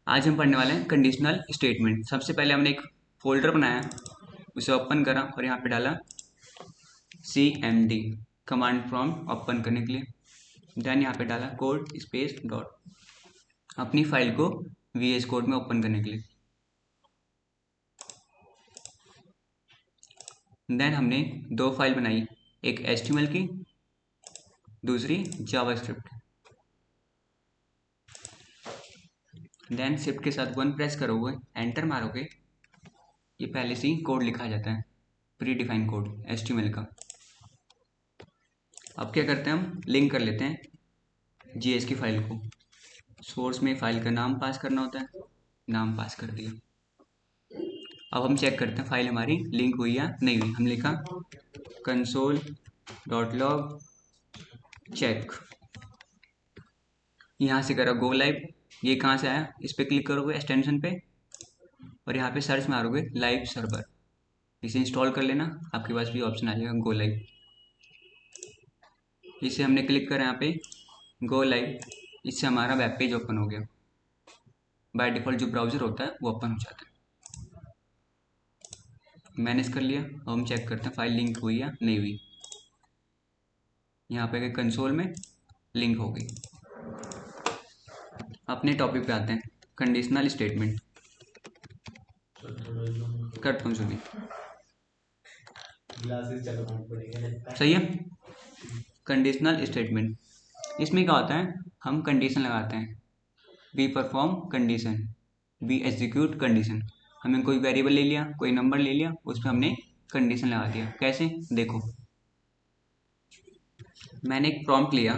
आज हम पढ़ने वाले हैं कंडीशनल स्टेटमेंट। सबसे पहले हमने एक फोल्डर बनाया, उसे ओपन करा और यहाँ पे डाला CMD कमांड प्रॉम्प्ट ओपन करने के लिए। देन यहाँ पे डाला कोड स्पेस डॉट अपनी फाइल को VS कोड में ओपन करने के लिए। देन हमने दो फाइल बनाई, एक HTML की, दूसरी जावास्क्रिप्ट। देन शिफ्ट के साथ 1 प्रेस करोगे, एंटर मारोगे, ये पहले से ही कोड लिखा जाता है, प्री डिफाइन कोड HTML का। अब क्या करते हैं, हम लिंक कर लेते हैं JS की फाइल को। सोर्स में फाइल का नाम पास करना होता है, नाम पास कर दिया। अब हम चेक करते हैं फाइल हमारी लिंक हुई या नहीं हुई। हम लिखा console.log चेक, यहाँ से करा गो लाइव। ये कहाँ से आया, इस पर क्लिक करोगे एक्सटेंशन पे और यहाँ पे सर्च मारोगे लाइव सर्वर, इसे इंस्टॉल कर लेना, आपके पास भी ऑप्शन आ जाएगा गो लाइव। इसे हमने क्लिक करा यहाँ पे गो लाइव, इससे हमारा वेब पेज ओपन हो गया। बाय डिफ़ॉल्ट जो ब्राउज़र होता है वो ओपन हो जाता है। मैनेज कर लिया। अब हम चेक करते हैं फाइल लिंक हुई या नहीं हुई। यहाँ पे कंसोल में लिंक हो गई। अपने टॉपिक पे आते हैं, कंडीशनल स्टेटमेंट। करता हूँ सुनिए, सही है। कंडीशनल स्टेटमेंट, इसमें क्या होता है, हम कंडीशन लगाते हैं। Be perform condition, be execute condition. हमने कोई वेरिएबल ले लिया, कोई नंबर ले लिया, उस पर हमने कंडीशन लगा दिया। कैसे, देखो, मैंने एक प्रॉम्प्ट लिया।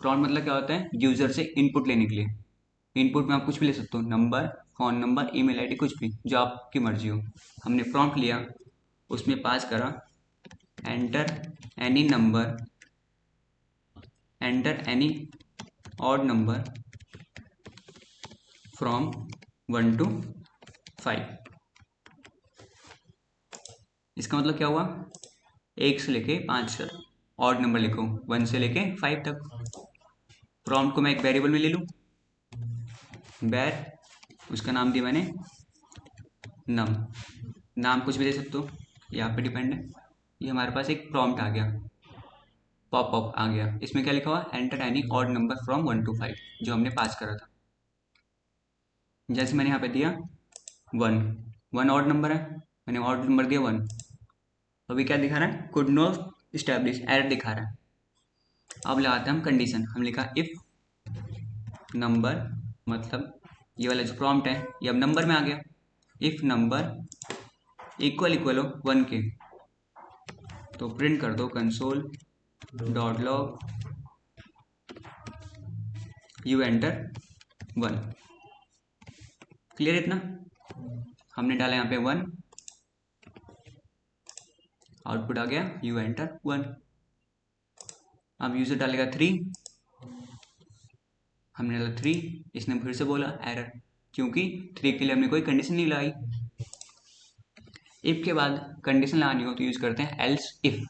प्रॉम्प्ट मतलब क्या होता है, यूजर से इनपुट लेने के लिए। इनपुट में आप कुछ भी ले सकते हो, number, phone number, email ID, कुछ भी जो आपकी मर्जी हो। हमने प्रॉम्प्ट लिया, उसमें पास करा enter any number, enter any odd number from 1 to 5। इसका मतलब क्या हुआ, 1 से लेके 5 तक ऑड नंबर लिखो, 1 से लेके 5 तक। प्रॉम्प्ट को मैं एक वेरिएबल में ले लूँ, बैर, उसका नाम दिया मैंने नम। नाम कुछ भी दे सकते हो, यहाँ पे डिपेंड है। ये हमारे पास एक प्रॉम्प्ट आ गया, पॉप अप आ गया। इसमें क्या लिखा हुआ, enter any odd number from 1 to 5, जो हमने पास करा था। जैसे मैंने यहाँ पे दिया 1 ऑड नंबर है, मैंने ऑड नंबर दिया 1। अभी क्या दिखा रहा है, कुड नॉट इस्टेब्लिश, एरर दिखा रहा है। अब लगाते हैं हम कंडीशन। हम लिखा इफ नंबर, मतलब ये वाला जो प्रॉम्प्ट है ये अब नंबर में आ गया। इफ नंबर इक्वल हो 1 के, तो प्रिंट कर दो console.log यू एंटर 1। क्लियर इतना, हमने डाला यहाँ पे 1, आउटपुट आ गया यू एंटर 1। अब यूजर डालेगा 3, हमने डाला 3, इसने फिर से बोला एरर, क्योंकि 3 के लिए हमने कोई कंडीशन नहीं लगाई। इफ के बाद कंडीशन लगानी हो तो यूज करते हैं एल्स इफ।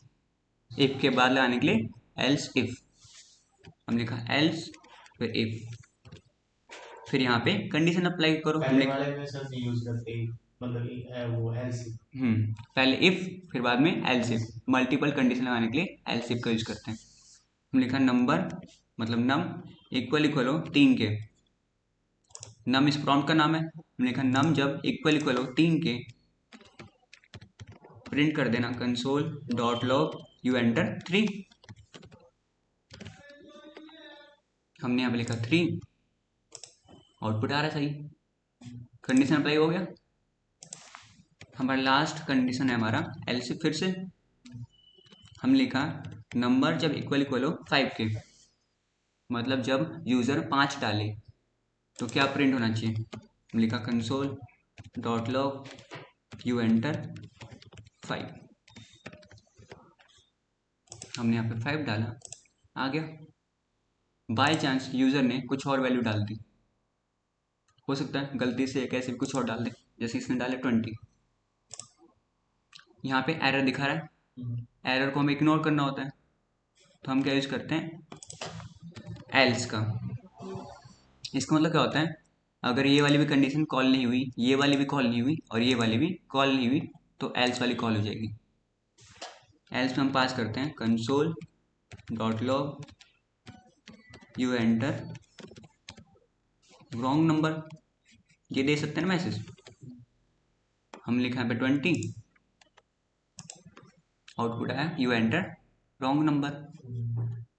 इफ के बाद लगाने के लिए एल्स इफ, हम लिखा एल्स फिर इफ, फिर यहाँ पे कंडीशन अप्लाई करो। पहले वाले में सर यूज करते हैं, मतलब वो एल्स इफ। पहले इफ फिर बाद में एल्स इफ, मल्टीपल कंडीशन लगाने के लिए एल्स इफ का यूज करते हैं। हम लिखा नंबर, मतलब नम इक्वल हो 3 के। नम इस प्रॉम्प्ट का नाम है। हमने लिखा नम जब इक्वल हो 3 के, प्रिंट कर देना console.log यू एंटर 3। हमने यहाँ पे लिखा 3, आउटपुट आ रहा है सही, कंडीशन अप्लाई हो गया। हमारा लास्ट कंडीशन है हमारा एल्स इफ। फिर से हम लिखा नंबर जब इक्वल हो 5 के, मतलब जब यूजर 5 डाले तो क्या प्रिंट होना चाहिए। हम लिखा console.log यू एंटर 5। हमने यहाँ पे 5 डाला, आ गया। बाय चांस यूजर ने कुछ और वैल्यू डाल दी, हो सकता है गलती से कैसे भी कुछ और डाल दे, जैसे इसने डाले 20। यहाँ पे एरर दिखा रहा है, एरर को हमें इग्नोर करना होता है, तो हम क्या यूज करते हैं एल्स का। इसका मतलब क्या होता है, अगर ये वाली भी कंडीशन कॉल नहीं हुई, ये वाली भी कॉल नहीं हुई और ये वाली भी कॉल नहीं हुई, तो एल्स वाली कॉल हो जाएगी। एल्स में हम पास करते हैं console dot log you enter wrong number, ये दे सकते हैं ना मैसेज। हम लिखा यहाँ पे 20, आउटपुट आया यू एंटर रॉन्ग नंबर।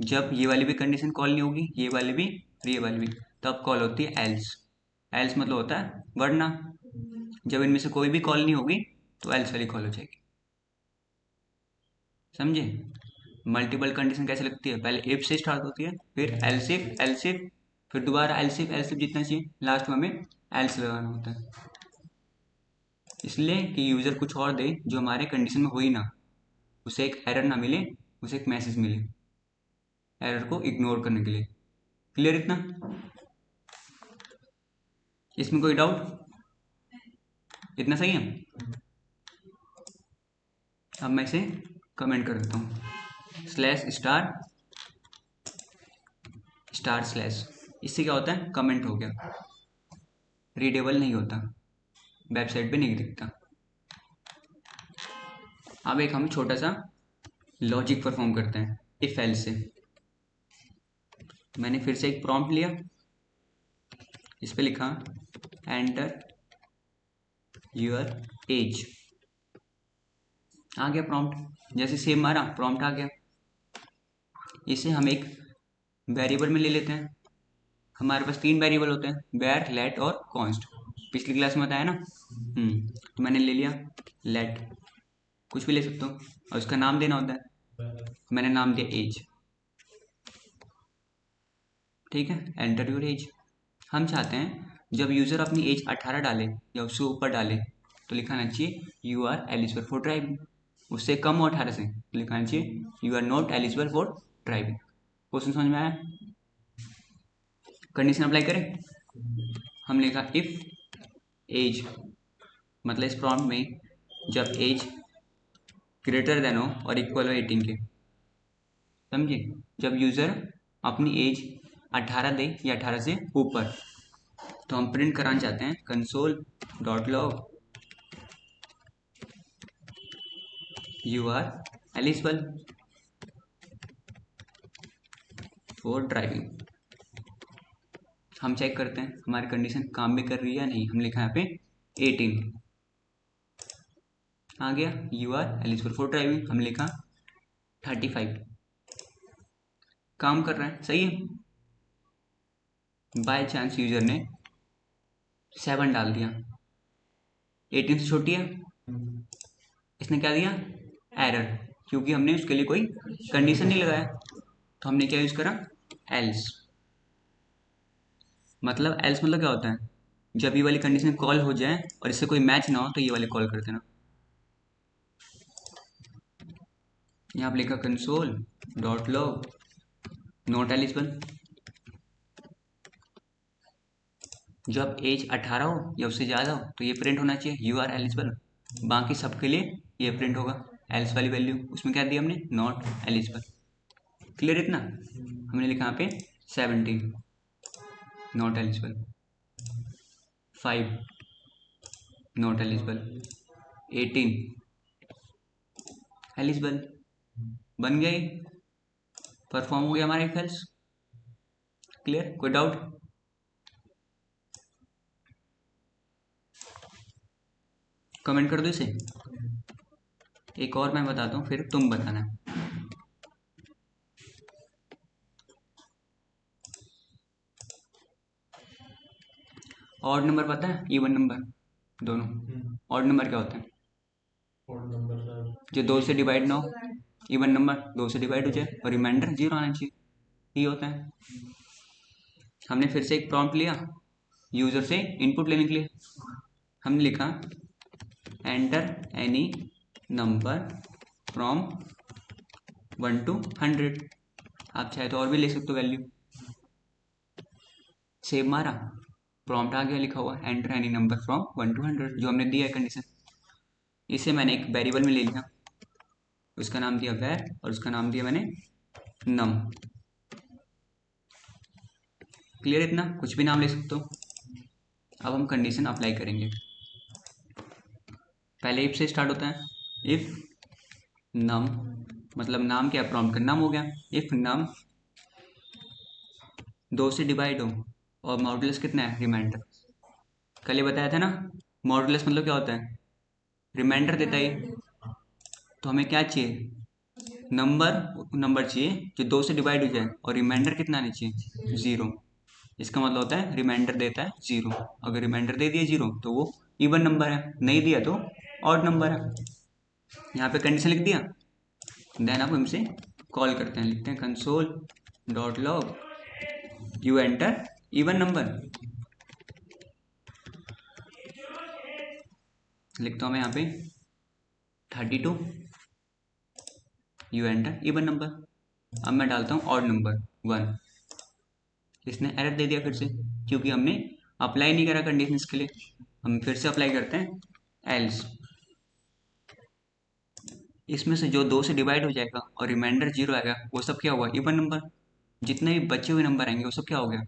जब ये वाली भी कंडीशन कॉल नहीं होगी, ये वाली भी और ये वाली भी, तब कॉल होती है एल्स। एल्स मतलब होता है वरना। जब इनमें से कोई भी कॉल नहीं होगी तो एल्स वाली कॉल हो जाएगी। समझे? मल्टीपल कंडीशन कैसे लगती है, पहले इफ से स्टार्ट होती है, फिर एल्सिफ एल्सिफ, फिर दोबारा एल्सिफ एल्सिफ जितना चाहिए, लास्ट में हमें एल्स लगाना होता है। इसलिए कि यूजर कुछ और दे जो हमारे कंडीशन में हो ही ना, उसे एक एरर ना मिले, उसे एक मैसेज मिले, एरर को इग्नोर करने के लिए। क्लियर इतना? इसमें कोई डाउट? इतना सही है? अब मैं इसे कमेंट कर देता हूँ, स्लैश स्टार स्टार स्लैश। इससे क्या होता है, कमेंट हो गया, रीडेबल नहीं होता, वेबसाइट पे नहीं दिखता। अब एक हम छोटा सा लॉजिक परफॉर्म करते हैं इफ एल्स से। मैंने फिर से एक प्रॉम्प्ट लिया, इस पे लिखा एंटर योर एज। आ गया प्रॉम्प्ट, जैसे सेव मारा प्रॉम्प्ट आ गया। इसे हम एक वेरिएबल में ले लेते हैं। हमारे पास 3 वेरिएबल होते हैं, वेर लेट और कॉन्स्ट। पिछली क्लास में बताया ना। तो मैंने ले लिया लेट, कुछ भी ले सकता हूँ, और उसका नाम देना होता है। मैंने नाम दिया एज। ठीक है, एंटर योर एज। हम चाहते हैं जब यूज़र अपनी एज 18 डाले या उससे ऊपर डाले तो लिखाना चाहिए you are eligible for driving. उससे कम हो 18 से तो लिखाना चाहिए you are not eligible for driving. Question समझ में आया? कंडीशन अप्लाई करें। हम लिखा इफ एज, मतलब इस प्रॉम्प्ट में जब एज ग्रेटर देन हो और इक्वल हो 18 के। समझे? जब यूज़र अपनी एज 18 दे या 18 से ऊपर, तो हम प्रिंट कराना चाहते हैं console dot log you are eligible for driving. हम चेक करते हैं हमारी कंडीशन काम भी कर रही है या नहीं। हम लिखा यहाँ पे 18, आ गया you are eligible for driving. हम लिखा 35, काम कर रहा है, सही है। बाय चांस यूजर ने 7 डाल दिया, 18 से छोटी है, इसने क्या दिया एरर, क्योंकि हमने उसके लिए कोई कंडीशन नहीं लगाया। तो हमने क्या यूज करा एल्स। मतलब एल्स मतलब क्या होता है, जब ये वाली कंडीशन कॉल हो जाए और इससे कोई मैच ना हो तो ये वाली कॉल कर देना। यहाँ पे लिखा console dot log not eligible. जब एज 18 हो या उससे ज़्यादा हो तो ये प्रिंट होना चाहिए यू आर एलिजिबल। बाकी सबके लिए ये प्रिंट होगा एल्स वाली वैल्यू। उसमें क्या दिया हमने नॉट एलिजिबल। क्लियर इतना? हमने लिखा यहाँ पे 17 not eligible, 5 not eligible, 18 eligible. बन गई, परफॉर्म हो गया हमारा इफ एल्स। क्लियर? कोई डाउट? कमेंट कर दो इसे। एक और मैं बताता हूँ, फिर तुम बताना। ऑड नंबर पता है, इवन नंबर दोनों। ऑड नंबर क्या होता है? ऑड नंबर जो 2 से डिवाइड ना हो। इवन नंबर 2 से डिवाइड हो जाए और रिमाइंडर 0 आना चाहिए, ये होता है। हमने फिर से एक प्रॉम्प्ट लिया यूजर से इनपुट लेने के लिए। हमने लिखा enter any number from 1 to 100। आप चाहे तो और भी ले सकते हो वैल्यू। सेव मारा, प्रॉम्प्ट आ गया लिखा हुआ enter any number from 1 to 100, जो हमने दिया है कंडीशन। इसे मैंने एक वेरिएबल में ले लिया, उसका नाम दिया वैर और उसका नाम दिया मैंने नम। क्लियर इतना? कुछ भी नाम ले सकते हो। अब हम कंडीशन अप्लाई करेंगे। पहले इफ से स्टार्ट होता है। इफ नम, मतलब नाम क्या, प्रॉम्प्ट का नाम हो गया। इफ नम 2 से डिवाइड हो और मॉडुलस कितना है, रिमाइंडर। कल ये बताया था ना, मॉडुलस मतलब क्या होता है, रिमाइंडर देता है ये। तो हमें क्या चाहिए, नंबर चाहिए जो 2 से डिवाइड हो जाए और रिमाइंडर कितना आना चाहिए, 0। इसका मतलब होता है रिमाइंडर देता है 0। अगर रिमाइंडर दे दिया 0 तो वो इवन नंबर है, नहीं दिया तो ऑड नंबर है। यहाँ पे कंडीशन लिख दिया, देन आप हमसे कॉल करते हैं, लिखते हैं console dot log you enter even number. लिखता हूँ मैं यहाँ पे 32, यू एंटर इवन नंबर। अब मैं डालता हूँ ऑड नंबर 1। इसने एरर दे दिया फिर से, क्योंकि हमने अप्लाई नहीं करा कंडीशन के लिए। हम फिर से अप्लाई करते हैं एल्स। इसमें से जो 2 से डिवाइड हो जाएगा और रिमाइंडर 0 आएगा, वो सब क्या हुआ, इवन नंबर। जितने भी बचे हुए नंबर आएंगे वो सब क्या हो गया,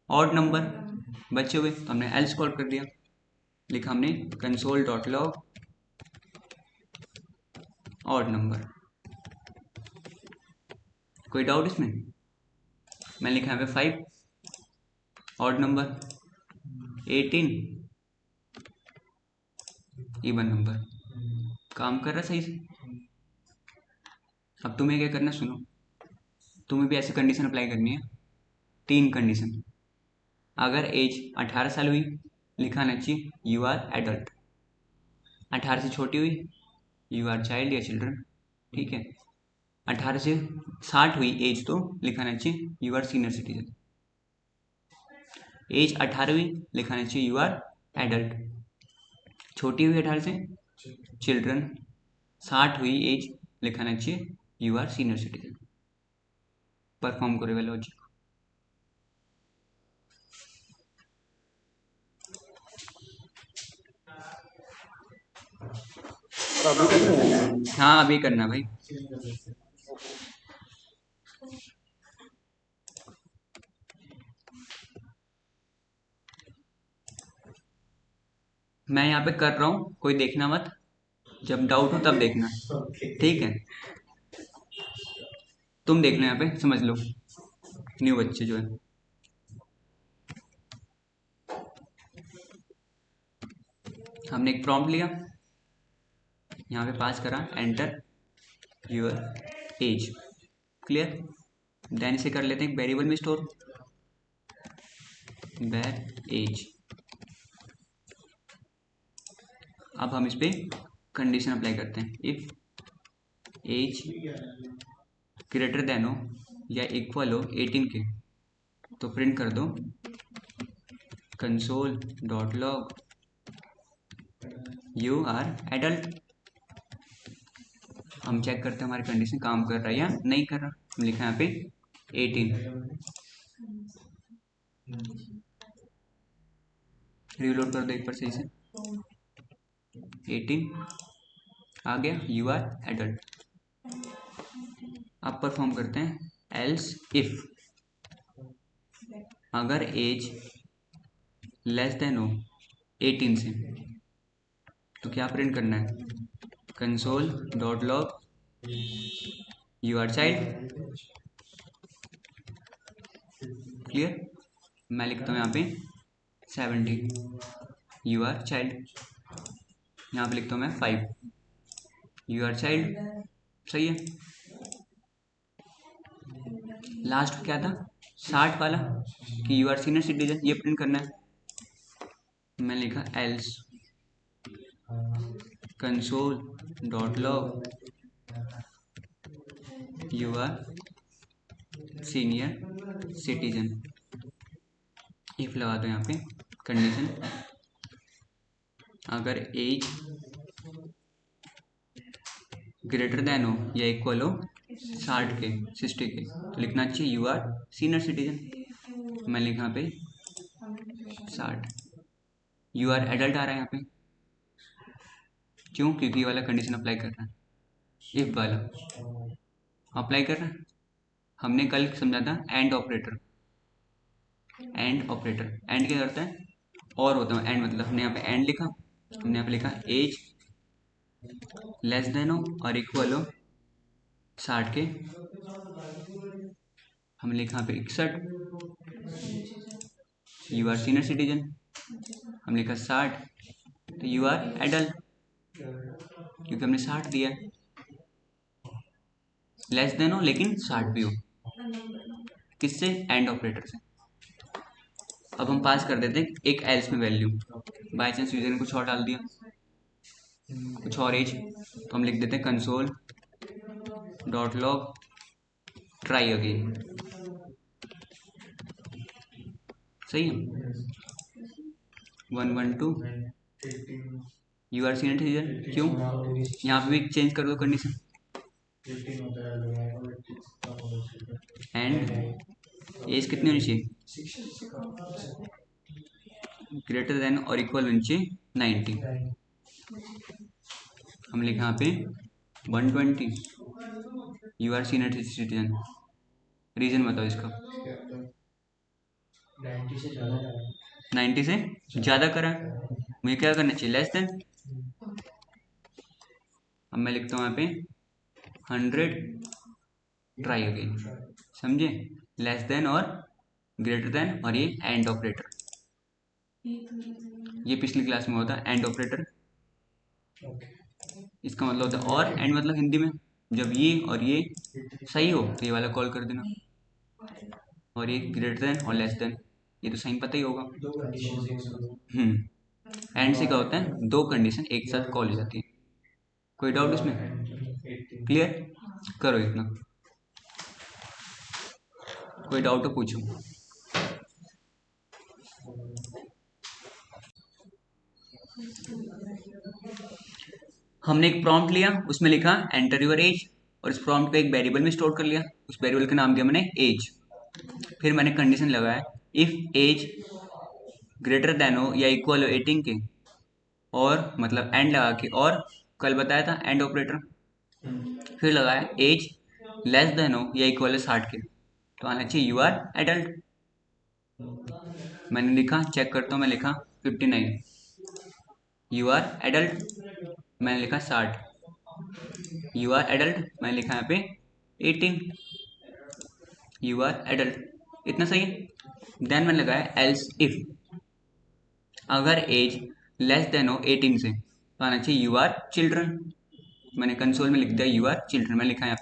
ऑड नंबर बचे हुए। तो हमने एल्स कॉल कर दिया, लिखा हमने console dot log odd number. कोई डाउट इसमें। मैं लिखा यहाँ पे 5 ऑड नंबर, 18 इवन नंबर। काम कर रहा सही से। अब तुम्हें क्या करना है, सुनो, तुम्हें भी ऐसी कंडीशन अप्लाई करनी है। 3 कंडीशन। अगर एज 18 साल हुई, लिखा आना चाहिए यू आर एडल्ट। 18 से छोटी हुई, यू आर चाइल्ड या चिल्ड्रन। ठीक है। 18 से 60 हुई एज, तो लिखा आना चाहिए you are senior citizen. Age 18 हुई, लिखा आना चाहिए यू आर एडल्ट। छोटी हुई 18 से, चिल्ड्रन। 60 हुई एज, लिखा आना चाहिए you are senior citizen. Perform करो लॉजिक। और अभी करना है। हाँ अभी करना भाई। मैं यहाँ पे कर रहा हूँ, कोई देखना मत, जब डाउट हो तब देखना। ठीक है, तुम देख लो यहाँ पे, समझ लो न्यू बच्चे जो है। हमने एक प्रॉम्प्ट लिया, यहाँ पे पास करा enter your age. Clear. Then इसे कर लेते हैं एक वेरिएबल में स्टोर, वेर एज। अब हम इस पे कंडीशन अप्लाई करते हैं। इफ एज ग्रेटर देन हो या इक्वल हो 18 के, तो प्रिंट कर दो console dot log you are adult. हम चेक करते हैं हमारी कंडीशन काम कर रहा है या नहीं कर रहा। हम लिखा है यहाँ पे 18। रीलोड कर दो एक बार सही से। 18 आ गया, यू आर एडल्ट। अब परफॉर्म करते हैं एल्स इफ। अगर एज लेस देन हो 18 से, तो क्या प्रिंट करना है, console dot log you are child. Clear. मैं लिखता हूँ यहाँ पे 70 यू आर चाइल्ड। यहाँ पे लिखता हूँ मैं 5 यू आर चाइल्ड। सही है। लास्ट क्या था, 60 वाला कि यू आर सीनियर सिटीजन, ये प्रिंट करना है। मैं लिखा else console dot log you are senior citizen. If लगा दो यहाँ पे कंडीशन। अगर एज ग्रेटर देन हो या इक्वल हो 60 के, 60 के, तो लिखना चाहिए यू आर सीनियर सिटीजन। मैं लिखा पे 60। यू आर एडल्ट आ रहा है यहाँ पे, क्यों, क्योंकि ये वाला कंडीशन अप्लाई कर रहा है। इफ वाला अप्लाई कर रहा है। हमने कल समझा था and operator. And operator, and क्या करता है, और होता है एंड, मतलब हमने यहाँ पे एंड लिखा, हमने यहाँ पे लिखा एज लेस देन हो और इक्वल हो 60 के, हमने लिखा यहाँ पे 61, यू आर सीनियर सिटीजन, हमने लिखा 60, तो यू आर एडल्ट, क्योंकि हमने 60 दिया है। लेस देन हो लेकिन 60 भी हो, किससे? एंड ऑपरेटर से। अब हम पास कर देते हैं एक एल्स में वैल्यू, बाय चांस यूजर ने कुछ और डाल दिया, कुछ और एज, तो हम लिख देते हैं console dot log try again. सही है, 112 यू आर सीनियर सिटीजन, क्यों? यहाँ पे भी चेंज कर दो कंडीशन, एंड एज कितनी होनी चाहिए? ग्रेटर देन और इक्वल होनी चाहिए 90। हम लिखे यहाँ पे 120 you are senior citizen, reason बताओ इसका। 90 से ज़्यादा करा, मुझे क्या करना चाहिए? Less than. अब मैं लिखता हूँ यहाँ पे 100 ट्राई अगेन, समझे? लेस देन और ग्रेटर देन, और ये एंड ऑपरेटर, ये पिछली क्लास में होता है एंड ऑपरेटर। इसका मतलब होता है और एंड, मतलब हिंदी में जब ये और ये सही हो तो ये वाला कॉल कर देना, और ये ग्रेटर देन और लेस देन, ये तो सही पता ही होगा। एंड से क्या होता है? दो कंडीशन एक साथ कॉल हो जाती है। कोई डाउट इसमें? क्लियर? करो इतना, कोई डाउट तो पूछो। हमने एक प्रॉम्प्ट लिया, उसमें लिखा एंटर योर एज, और इस प्रॉम्प्ट को एक वेरिएबल में स्टोर कर लिया, उस वेरिएबल का नाम दिया मैंने एज। फिर मैंने कंडीशन लगाया इफ एज ग्रेटर देन हो या इक्वल हो 18 के, और मतलब एंड लगा के, और कल बताया था एंड ऑपरेटर। फिर लगाया एज लेस देन हो या इक्वल हो 60 के, तो आना चाहिए यू आर एडल्ट। मैंने लिखा, चेक करता हूँ, मैं लिखा 59 यू आर एडल्ट, मैंने लिखा 60 यू आर एडल्ट, मैंने लिखा यहाँ पे 18 यू आर एडल्ट। इतना सही है। देन मैंने लगाया एल्स इफ, अगर एज लेस देन हो 18 से तो आना चाहिए यू आर चिल्ड्रन। मैंने कंसोल में लिख दिया यू आर चिल्ड्रन, मैं लिखा यहाँ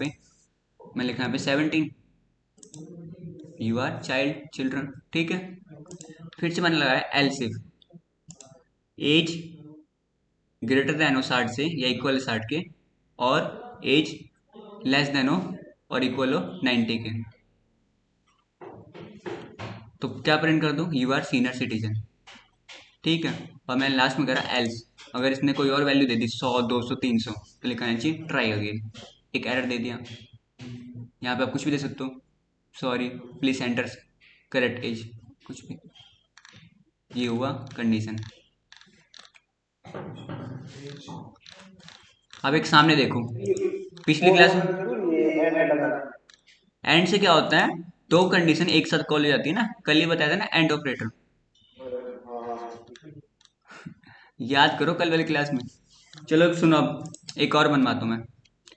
पे 17 यू आर चाइल्ड चिल्ड्रन, ठीक है। फिर से मैंने लगाया else if age greater than हो 60 से या इक्वल 60 के, और एज लेस देन हो और इक्वल हो 90 के, तो क्या प्रिंट कर दूं? यू आर सीनियर सिटीजन, ठीक है। और मैंने लास्ट में करा एल्स, अगर इसने कोई और वैल्यू दे दी 100 200 300 तो लिखना चाहिए ट्राई अगेन। एक एरर दे दिया, यहाँ पे आप कुछ भी दे सकते हो, sorry please enter correct age, कुछ भी। ये हुआ कंडीशन। अब एक सामने देखो, पिछली वो क्लास कौन में सा करूँ ये एंड करना? एंड से क्या होता है? दो कंडीशन एक साथ कॉल हो जाती है ना, कल ही बताया था ना एंड ऑपरेटर, हाँ हाँ याद करो कल वाली क्लास में। चलो अब सुनो, अब एक और बनवाता हूँ मैं,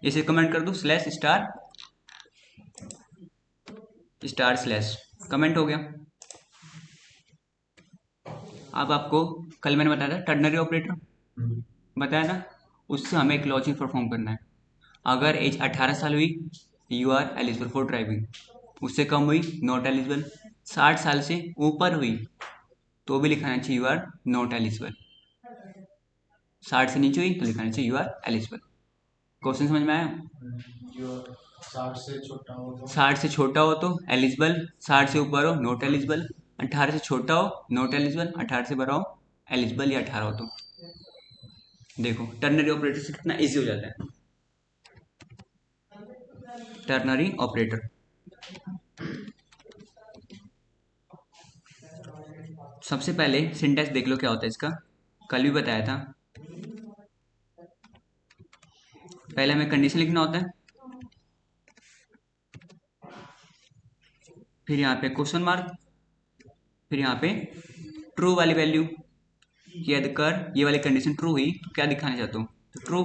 इसे कमेंट कर दूँ slash star star slash, comment हो गया। अब आपको कल मैंने बताया था टर्नरी ऑपरेटर, बताया था, उससे हमें एक लॉजिक परफॉर्म करना है। अगर एज 18 साल हुई you are eligible for driving, उससे कम हुई नॉट एलिजिबल, 60 साल से ऊपर हुई तो भी लिखाना चाहिए यू आर नॉट एलिजिबल, 60 से नीचे हुई तो लिखाना चाहिए यू आर एलिजिबल। क्वेश्चन समझ में आया? जो 60 से छोटा हो तो 60 से छोटा हो तो एलिजिबल, 60 से ऊपर हो नॉट एलिजिबल, 18 से छोटा हो नॉट एलिजिबल, 18 से बड़ा हो एलिजिबल, या 18 हो तो। देखो टर्नरी ऑपरेटर से कितना इजी हो जाता है, टर्नरी ऑपरेटर। सबसे पहले सिंटैक्स देख लो क्या होता है इसका, कल भी बताया था। पहले हमें कंडीशन लिखना होता है, फिर यहाँ पे क्वेश्चन मार्क, फिर यहाँ पे ट्रू वाली वैल्यू, कि अगर ये वाली कंडीशन ट्रू हुई तो क्या दिखाना चाहता हूँ, तो ट्रू,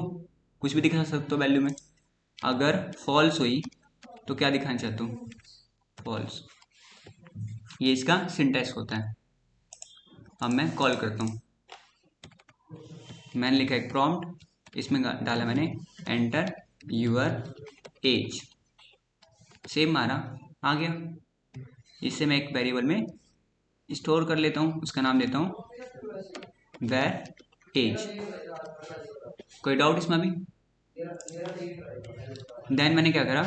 कुछ भी दिखा सकते हो वैल्यू में। अगर फॉल्स हुई तो क्या दिखाना चाहता हूँ, फॉल्स। ये इसका सिंटैक्स होता है। अब मैं कॉल करता हूँ, मैंने लिखा एक प्रॉम्प्ट, इसमें डाला मैंने एंटर यूर एज, सेम मारा, आ गया। इससे मैं एक वेरिएबल में स्टोर कर लेता हूँ, उसका नाम देता हूँ where एज। कोई डाउट इसमें अभी? देन मैंने क्या करा,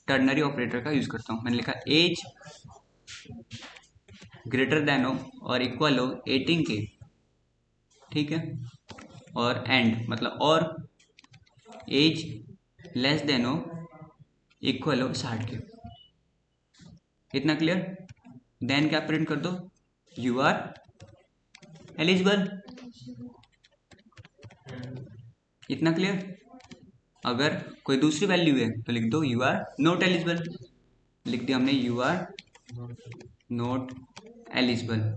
टर्नरी ऑपरेटर का यूज करता हूँ। मैंने लिखा एज ग्रेटर देन हो और इक्वल हो 18 के, ठीक है, और एंड मतलब और एज लेस देन हो इक्वल हो 60 के। इतना क्लियर? देन क्या प्रिंट कर दो, यू आर एलिजिबल। इतना क्लियर? अगर कोई दूसरी वैल्यू है तो लिख दो यू आर नॉट एलिजिबल। लिख दिया हमने यू आर नॉट एलिजिबल।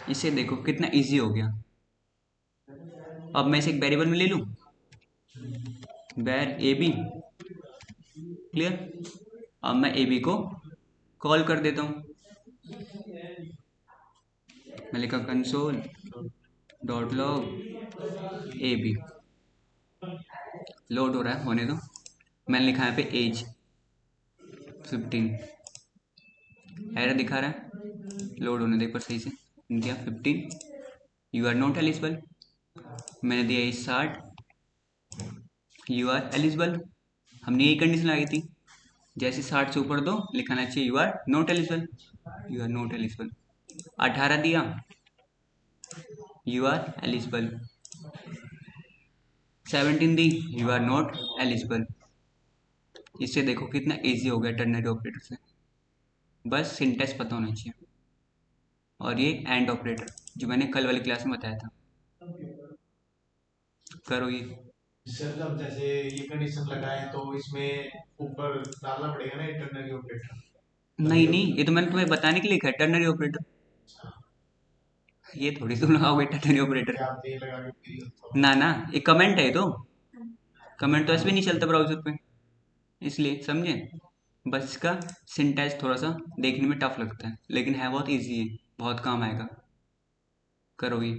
इससे देखो कितना इजी हो गया। अब मैं इसे एक वेरिएबल में ले लूं, वेर ए बी, क्लियर। अब मैं ए बी को कॉल कर देता हूं। मैं लिखा console dot log A B, load हो रहा है, होने दो। मैंने लिखा यहाँ पे एज 15, एरर दिखा रहा है, लोड होने दे एक बार सही से। दिया 15, यू आर नॉट एलिजिबल। मैंने दिया 60, यू आर एलिजिबल। हमने यही कंडीशन लगाई थी, जैसे 60 से ऊपर दो लिखाना चाहिए you are not eligible, you are not eligible. 18 दिया, यू आर एलिजिबल। 17 दी, यू आर नॉट एलिजिबल। इससे देखो कितना इजी हो गया टर्नरी ऑपरेटर से, बस सिंटेक्स पता होना चाहिए। और ये एंड ऑपरेटर जो मैंने कल वाली क्लास में बताया था, करो ये। सर अब जैसे ये कंडीशन लगाए तो इसमें ऊपर डालना पड़ेगा ना इंटरनल ऑपरेटर? नहीं नहीं, ये तो मैंने तुम्हें बताने के लिए लिखा है टर्नरी ऑपरेटर, ये थोड़ी तुम लगाओगे टर्नरी ऑपरेटर। क्या आप ये लगा के फिर ना ना, ये कमेंट है, ये तो कमेंट तो ऐसे भी नहीं चलता ब्राउजर पे, इसलिए समझे। बस इसका सिंटैक्स थोड़ा सा देखने में टफ लगता है, लेकिन है बहुत इजी है, बहुत काम आएगा। करो ये।